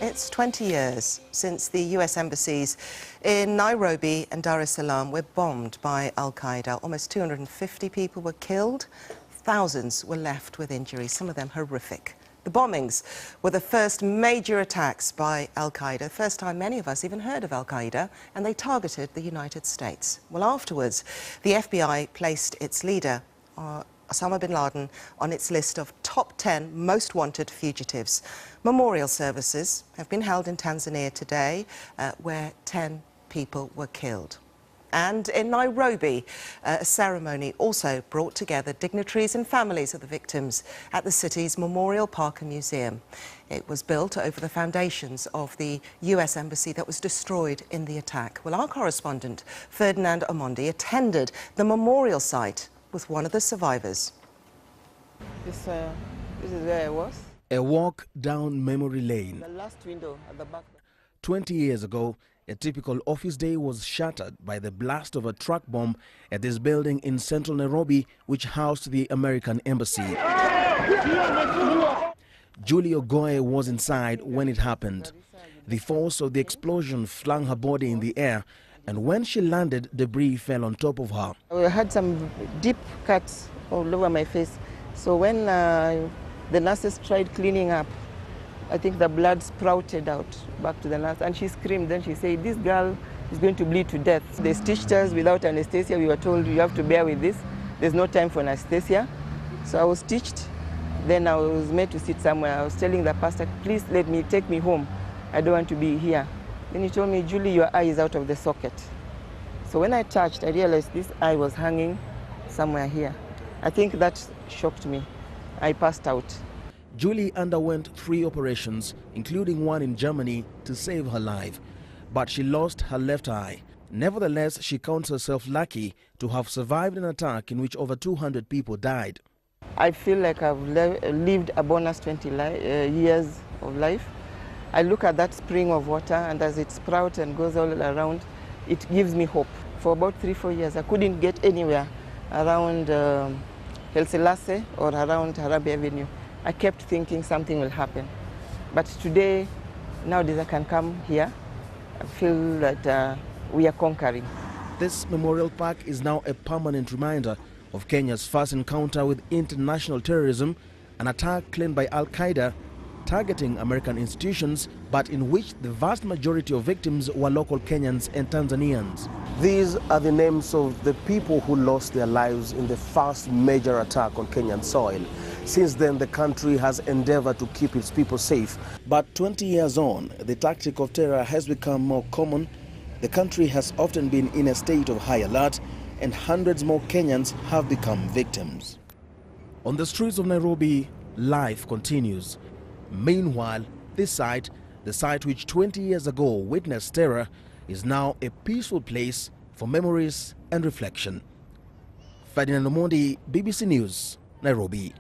It's 20 years since the US embassies in Nairobi and Dar es Salaam were bombed by Al-Qaeda. Almost 250 people were killed. Thousands were left with injuries, some of them horrific. The bombings were the first major attacks by Al-Qaeda, the first time many of us even heard of Al-Qaeda, and they targeted the United States. Well, afterwards, the FBI placed its leader, Osama bin Laden, on its list of top 10 most wanted fugitives. Memorial services have been held in Tanzania today, where 10 people were killed. And in Nairobi, a ceremony also brought together dignitaries and families of the victims at the city's Memorial Park and Museum. It was built over the foundations of the US embassy that was destroyed in the attack. Well, our correspondent, Ferdinand Omondi, attended the memorial site with one of the survivors. This is where I was. A walk down memory lane. The last window at the back. 20 years ago, a typical office day was shattered by the blast of a truck bomb at this building in central Nairobi, which housed the American embassy. Julie Ogoe was inside when it happened. The force of the explosion flung her body in the air, and when she landed, debris fell on top of her. I had some deep cuts all over my face. So when the nurses tried cleaning up, I think the blood sprouted out back to the nurse, and she screamed. Then she said, "This girl is going to bleed to death." They stitched us without anesthesia. We were told, "You have to bear with this. There's no time for anesthesia." So I was stitched. Then I was made to sit somewhere. I was telling the pastor, "Please take me home. I don't want to be here." Then he told me, "Julie, your eye is out of the socket." So when I touched, I realized this eye was hanging somewhere here. I think that shocked me. I passed out. Julie underwent 3 operations, including one in Germany, to save her life. But she lost her left eye. Nevertheless, she counts herself lucky to have survived an attack in which over 200 people died. I feel like I've lived a bonus 20 years of life. I look at that spring of water, and as it sprouts and goes all around, it gives me hope. For about 3-4 years, I couldn't get anywhere around Selassie or around Harambee Avenue. I kept thinking something will happen. But today, nowadays I can come here. I feel that we are conquering. This memorial park is now a permanent reminder of Kenya's first encounter with international terrorism, an attack claimed by Al-Qaeda targeting American institutions, but in which the vast majority of victims were local Kenyans and Tanzanians. These are the names of the people who lost their lives in the first major attack on Kenyan soil. Since then, the country has endeavored to keep its people safe. But 20 years on, the tactic of terror has become more common. The country has often been in a state of high alert, and hundreds more Kenyans have become victims. On the streets of Nairobi, life continues. Meanwhile, this site, the site which 20 years ago witnessed terror, is now a peaceful place for memories and reflection. Ferdinand Omondi, BBC News, Nairobi.